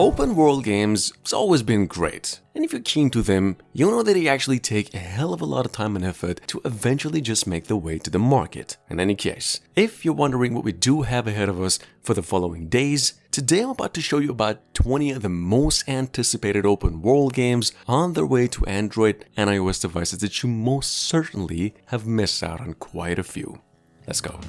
Open world games has always been great, and if you're keen to them, you'll know that they actually take a hell of a lot of time and effort to eventually just make their way to the market. In any case, if you're wondering what we do have ahead of us for the following days, today I'm about to show you about 20 of the most anticipated open world games on their way to Android and iOS devices that you most certainly have missed out on quite a few. Let's go.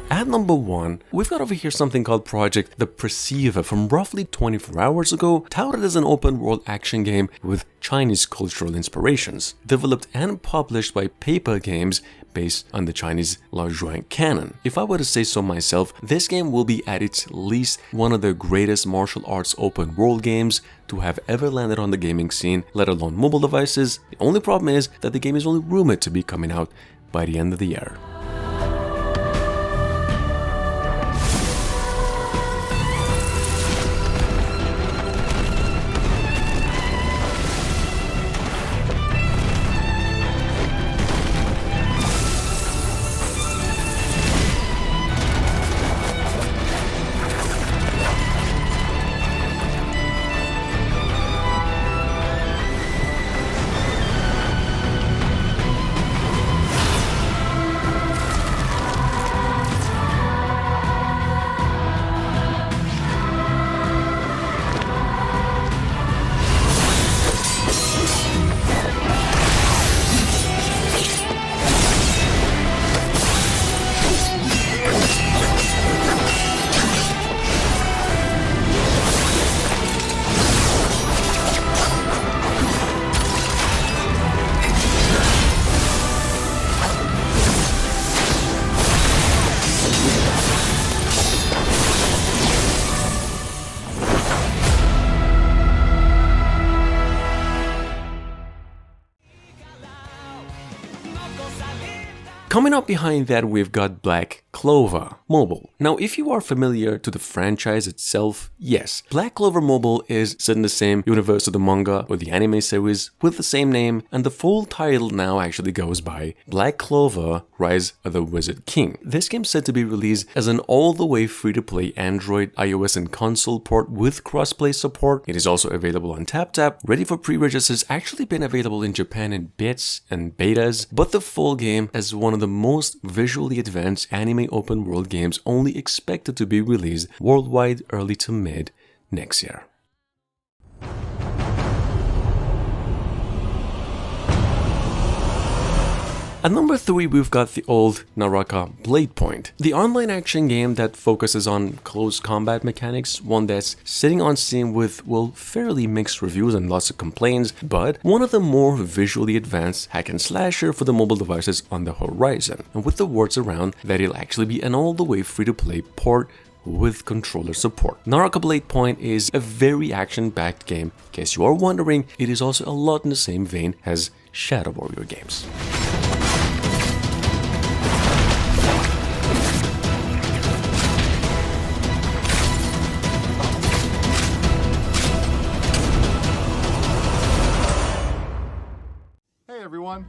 At number 1, we've got over here something called Project The Perceiver from roughly 24 hours ago, touted as an open-world action game with Chinese cultural inspirations, developed and published by Paper Games based on the Chinese Laozhuang canon. If I were to say so myself, this game will be at its least one of the greatest martial arts open-world games to have ever landed on the gaming scene, let alone mobile devices. The only problem is that the game is only rumored to be coming out by the end of the year. Coming up behind that, we've got Black Clover Mobile. Now, if you are familiar to the franchise itself, yes, Black Clover Mobile is set in the same universe of the manga or the anime series with the same name, and the full title now actually goes by Black Clover Rise of the Wizard King. This game's set to be released as an all-the-way free-to-play Android, iOS, and console port with cross-play support. It is also available on TapTap, ready for pre-register. It's actually been available in Japan in bits and betas, but the full game is one of the most visually advanced anime open world games, only expected to be released worldwide early to mid next year. At number 3, we've got the old Naraka Blade Point, the online action game that focuses on close combat mechanics, one that's sitting on Steam with, well, fairly mixed reviews and lots of complaints, but one of the more visually advanced hack and slasher for the mobile devices on the horizon, and with the words around that it'll actually be an all-the-way free-to-play port with controller support. Naraka Blade Point is a very action-packed game. In case you are wondering, it is also a lot in the same vein as Shadow Warrior games. Hey everyone,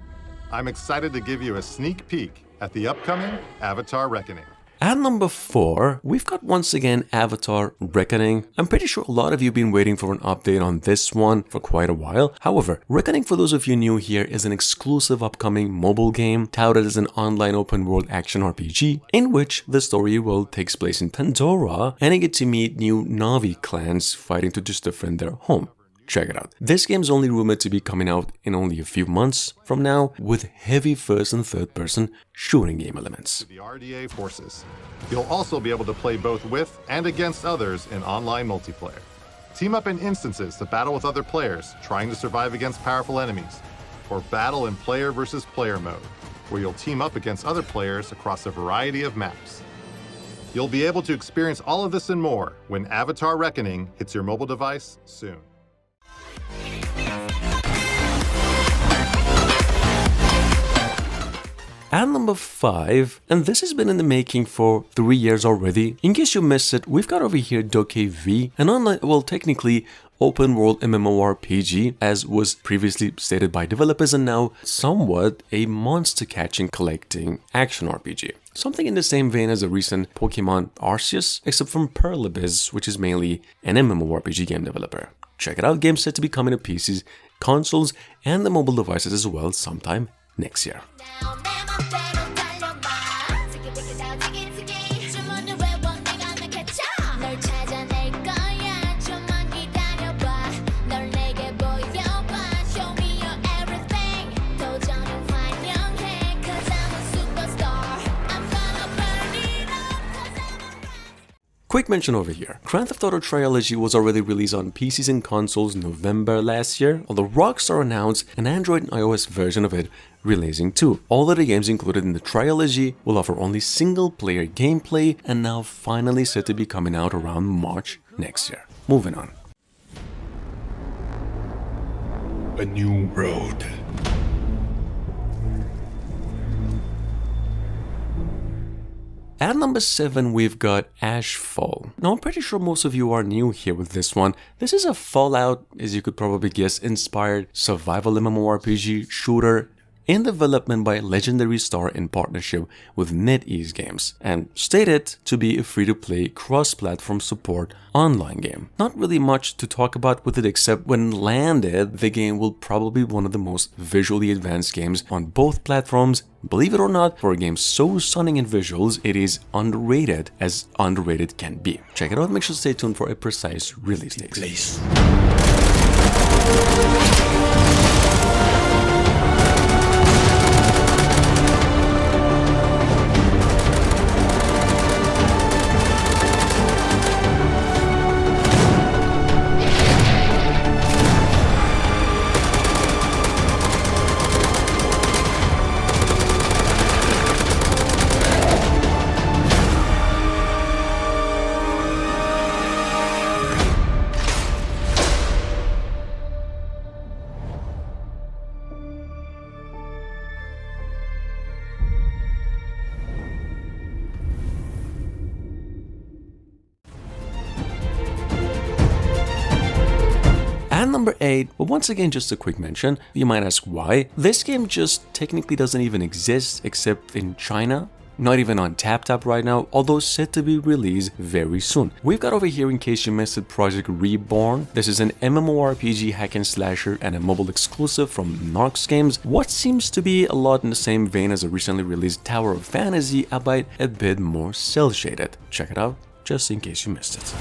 I'm excited to give you a sneak peek at the upcoming Avatar Reckoning. At number 4, we've got once again Avatar Reckoning. I'm pretty sure a lot of you have been waiting for an update on this one for quite a while. However, Reckoning, for those of you new here, is an exclusive upcoming mobile game touted as an online open world action RPG in which the story will takes place in Pandora and you get to meet new Na'vi clans fighting to just defend their home. Check it out. This game's only rumored to be coming out in only a few months from now, with heavy first and third person shooting game elements. The RDA forces. You'll also be able to play both with and against others in online multiplayer. Team up in instances to battle with other players trying to survive against powerful enemies, or battle in player versus player mode, where you'll team up against other players across a variety of maps. You'll be able to experience all of this and more when Avatar Reckoning hits your mobile device soon. At number 5, and this has been in the making for 3 years already. In case you missed it, we've got over here Dokei V, an online, well, technically open world MMORPG, as was previously stated by developers, and now somewhat a monster catching collecting action RPG. Something in the same vein as a recent Pokemon Arceus, except from Pearl Abyss, which is mainly an MMORPG game developer. Check it out, game set to be coming to PCs, consoles, and the mobile devices as well sometime next year. Quick mention over here. Grand Theft Auto Trilogy was already released on PCs and consoles November last year, although Rockstar announced an Android and iOS version of it releasing too. All of the games included in the Trilogy will offer only single-player gameplay, and now finally set to be coming out around March next year. Moving on. A new road. At number 7, we've got Ashfall. Now, I'm pretty sure most of you are new here with this one. This is a Fallout, as you could probably guess, inspired survival MMORPG shooter in development by Legendary Star in partnership with NetEase Games, and stated to be a free-to-play cross-platform support online game. Not really much to talk about with it, except when landed, the game will probably be one of the most visually advanced games on both platforms. Believe it or not, for a game so stunning in visuals, it is underrated as underrated can be. Check it out, make sure to stay tuned for a precise release date. At number 8, well, once again, just a quick mention. You might ask why. This game just technically doesn't even exist except in China. Not even on TapTap right now, although set to be released very soon. We've got over here, in case you missed it, Project Reborn. This is an MMORPG hack and slasher and a mobile exclusive from Narcs Games. What seems to be a lot in the same vein as a recently released Tower of Fantasy, albeit a bit more cel-shaded. Check it out, just in case you missed it.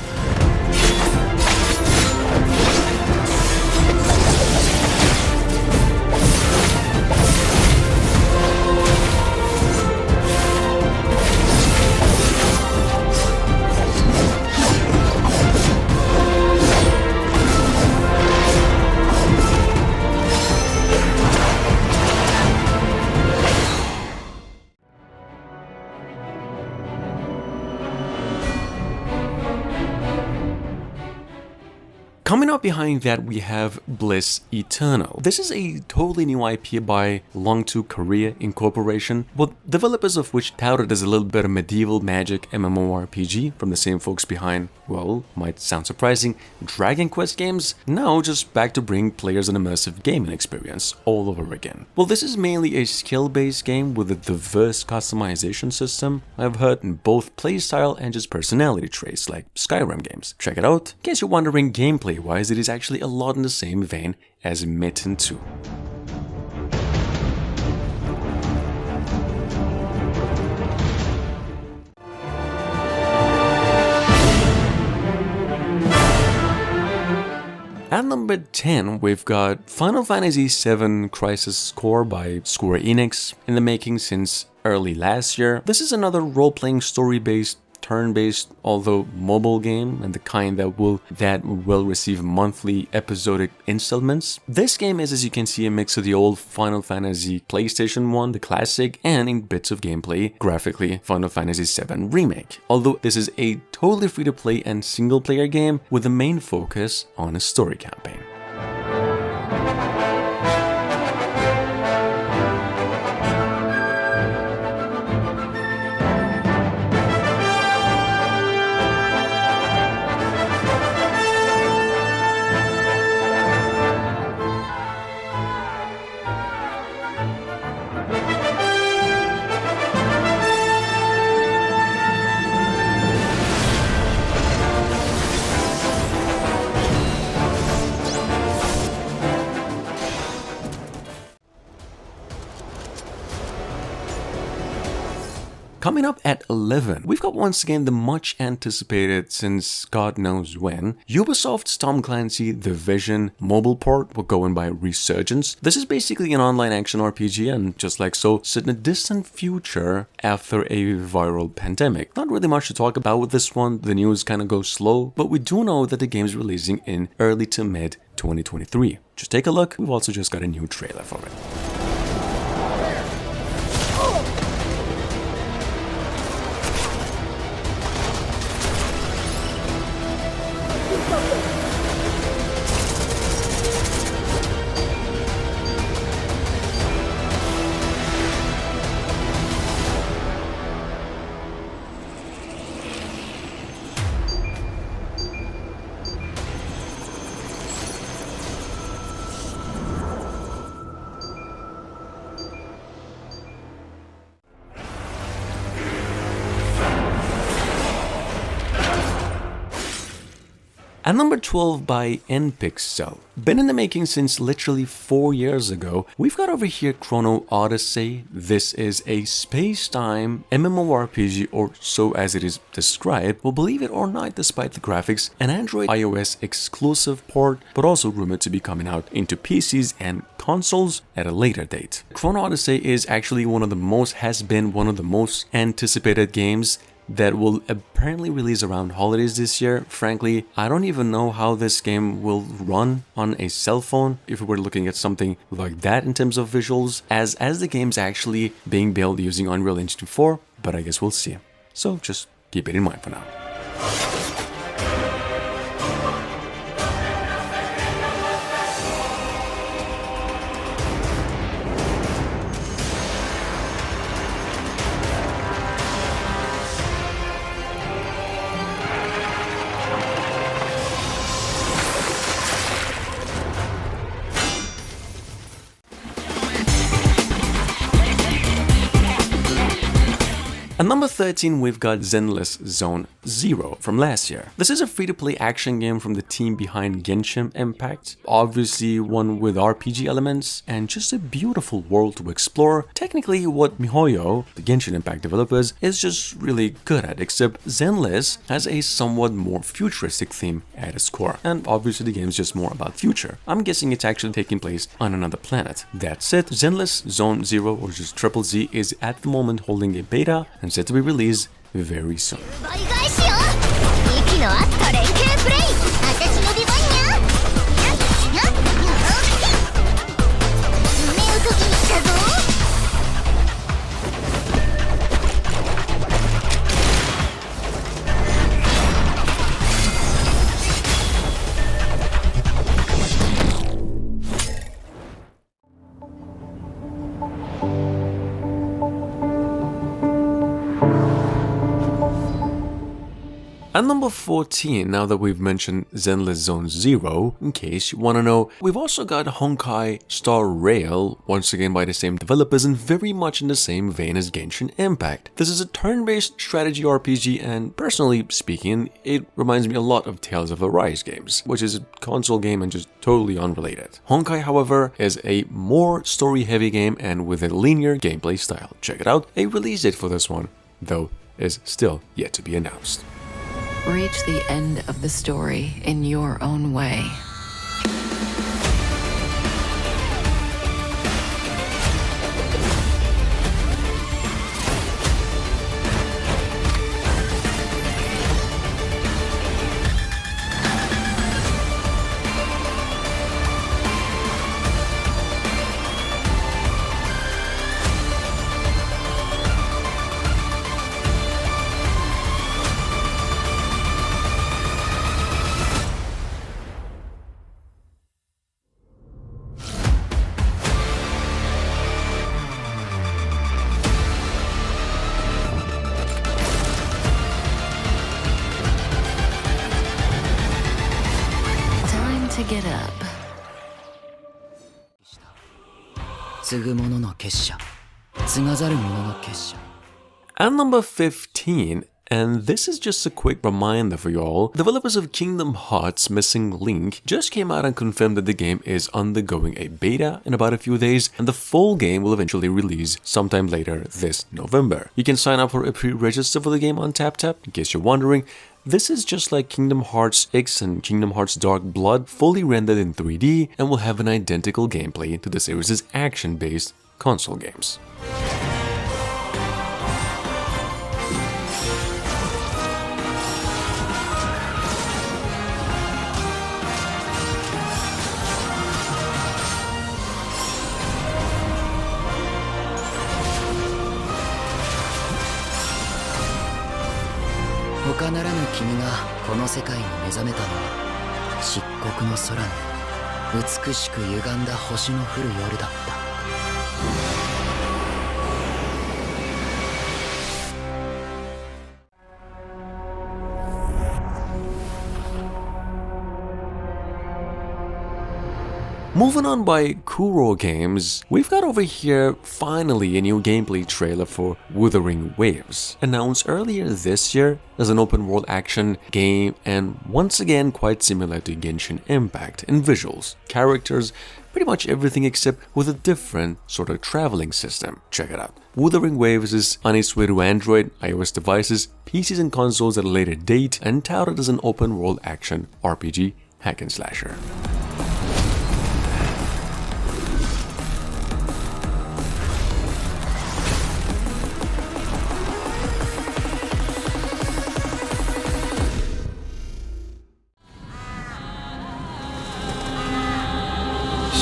Coming up behind that, we have Bliss Eternal. This is a totally new IP by Long2 Korea Incorporation, but developers of which touted as a little bit of medieval magic MMORPG from the same folks behind, well, might sound surprising, Dragon Quest games, now just back to bring players an immersive gaming experience all over again. Well, this is mainly a skill-based game with a diverse customization system, I've heard, in both playstyle and just personality traits like Skyrim games. Check it out. In case you're wondering, gameplay-wise, it is actually a lot in the same vein as Mitten 2. At number 10, we've got Final Fantasy VII Crisis Core by Square Enix, in the making since early last year. This is another role-playing story-based, turn-based, although mobile game, and the kind that will receive monthly episodic installments. This game is, as you can see, a mix of the old Final Fantasy PlayStation 1, the classic, and in bits of gameplay, graphically, Final Fantasy VII Remake. Although this is a totally free-to-play and single-player game with the main focus on a story campaign. Coming up at 11, we've got once again the much anticipated since God knows when, Ubisoft's Tom Clancy The Division mobile port will go in by Resurgence. This is basically an online action RPG and just like so, set in a distant future after a viral pandemic. Not really much to talk about with this one, the news kind of goes slow, but we do know that the game is releasing in early to mid 2023. Just take a look, we've also just got a new trailer for it. At number 12 by NPixel. Been in the making since literally 4 years ago, we've got over here Chrono Odyssey. This is a space-time MMORPG, or so as it is described. Well, believe it or not, despite the graphics, an Android iOS exclusive port, but also rumored to be coming out into PCs and consoles at a later date. Chrono Odyssey is actually has been one of the most anticipated games that will apparently release around holidays this year. Frankly, I don't even know how this game will run on a cell phone if we were looking at something like that in terms of visuals, as the game's actually being built using Unreal Engine 4, but I guess we'll see. So just keep it in mind for now. At number 13, we've got Zenless Zone Zero from last year. This is a free-to-play action game from the team behind Genshin Impact. Obviously one with RPG elements and just a beautiful world to explore. Technically what MiHoYo, the Genshin Impact developers, is just really good at, except Zenless has a somewhat more futuristic theme at its core. And obviously the game is just more about future. I'm guessing it's actually taking place on another planet. That's it. Zenless Zone Zero, or just Triple Z, is at the moment holding a beta and set to be released very soon. At number 14, now that we've mentioned Zenless Zone Zero, in case you want to know, we've also got Honkai Star Rail, once again by the same developers and very much in the same vein as Genshin Impact. This is a turn-based strategy RPG, and personally speaking, it reminds me a lot of Tales of Arise games, which is a console game and just totally unrelated. Honkai, however, is a more story-heavy game and with a linear gameplay style. Check it out. A release date for this one, though, is still yet to be announced. Reach the end of the story in your own way. To get up. At number 15, And this is just a quick reminder for you all. Developers of Kingdom Hearts Missing Link just came out and confirmed that the game is undergoing a beta in about a few days, and the full game will eventually release sometime later this November. You can sign up for a pre-register for the game on TapTap, in case you're wondering. This is just like Kingdom Hearts X and Kingdom Hearts Dark Blood, fully rendered in 3D, and will have an identical gameplay to the series' action-based console games. 他ならぬ君がこの世界に目覚めたのは漆黒の空に美しく歪んだ星の降る夜だった。 Moving on by Kuro Games, we've got over here finally a new gameplay trailer for Wuthering Waves, announced earlier this year as an open world action game and once again quite similar to Genshin Impact in visuals, characters, pretty much everything except with a different sort of traveling system. Check it out. Wuthering Waves is on its way to Android, iOS devices, PCs and consoles at a later date and touted as an open world action RPG hack and slasher.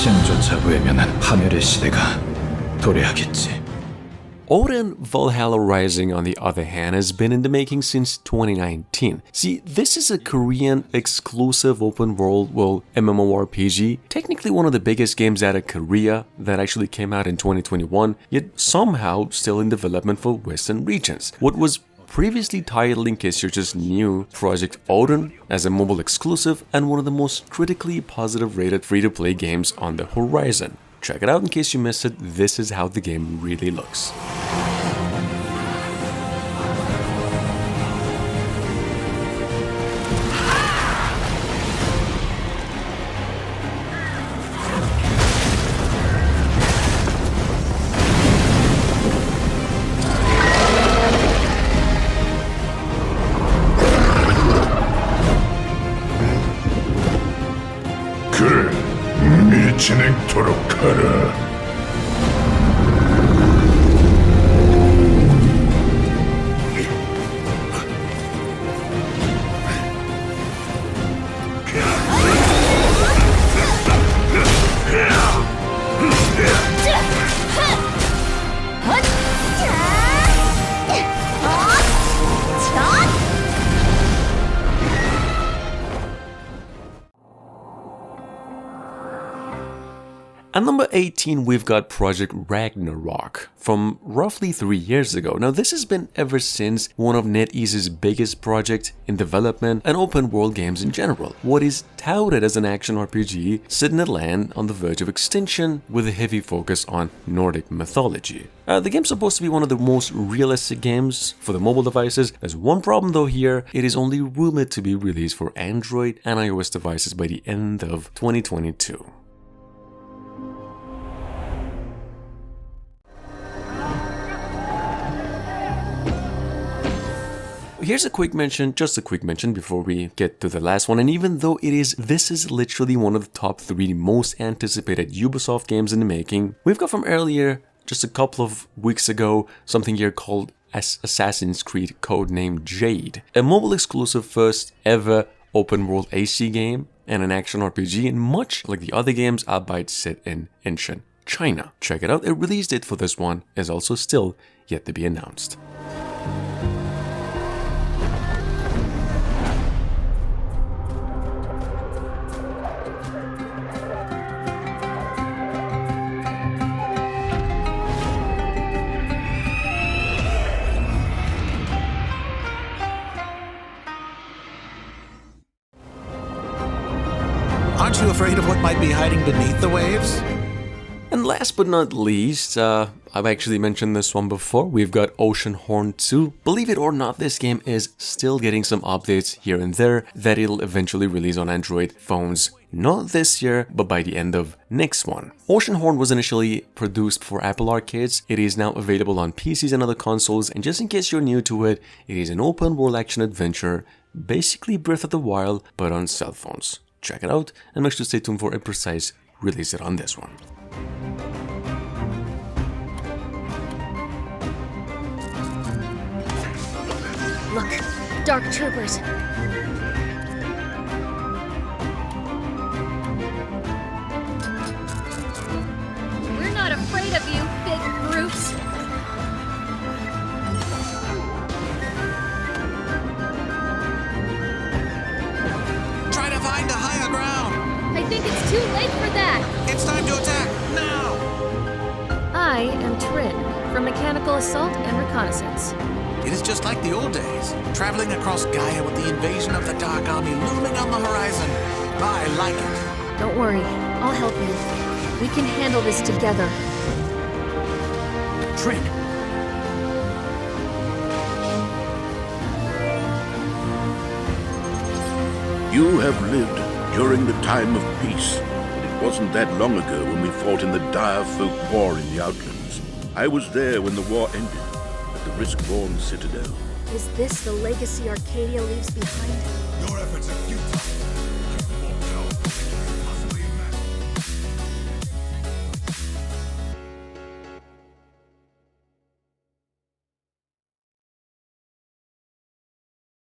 신조차 외면한 파멸의 시대가 도래하겠지. Odin Valhalla Rising, on the other hand, has been in the making since 2019. See, this is a Korean exclusive open world, MMORPG, technically one of the biggest games out of Korea that actually came out in 2021, yet somehow still in development for Western regions. What was previously titled, in case you're just new, Project Odin, as a mobile exclusive and one of the most critically positive rated free-to-play games on the horizon. Check it out in case you missed it. This is how the game really looks. 그래, 미치넥토록 하라. At number 18, we've got Project Ragnarok from roughly 3 years ago. Now, this has been ever since one of NetEase's biggest projects in development and open world games in general. What is touted as an action RPG set in a land on the verge of extinction with a heavy focus on Nordic mythology. The game's supposed to be one of the most realistic games for the mobile devices. There's one problem though here, it is only rumored to be released for Android and iOS devices by the end of 2022. Here's a quick mention, just a quick mention before we get to the last one, and even though this is literally one of the top 3 most anticipated Ubisoft games in the making, we've got from earlier, just a couple of weeks ago, something here called Assassin's Creed codenamed Jade, a mobile exclusive first ever open world AC game and an action RPG, and much like the other games, albeit set in ancient China. Check it out, a release date for this one is also still yet to be announced. Aren't you afraid of what might be hiding beneath the waves? And last but not least, I've actually mentioned this one before, we've got Oceanhorn 2. Believe it or not, this game is still getting some updates here and there that it'll eventually release on Android phones. Not this year, but by the end of next one. Oceanhorn was initially produced for Apple Arcades. It is now available on PCs and other consoles, and just in case you're new to it, it is an open world action adventure, basically Breath of the Wild, but on cell phones. Check it out, and make sure to stay tuned for a precise release date on this one. Look, dark troopers. We're not afraid of you, big brutes. Try to find a higher ground. I think it's too late for that. It's time to attack now. I am Trin, from Mechanical Assault and Reconnaissance. It is just like the old days, traveling across Gaia with the invasion of the Dark Army looming on the horizon. I like it. Don't worry, I'll help you. We can handle this together. Trin. You have lived during the time of peace, but it wasn't that long ago when we fought in the dire folk war in the Outlands. I was there when the war ended, at the Riskborn Citadel. Is this the legacy Arcadia leaves behind? Your efforts are futile.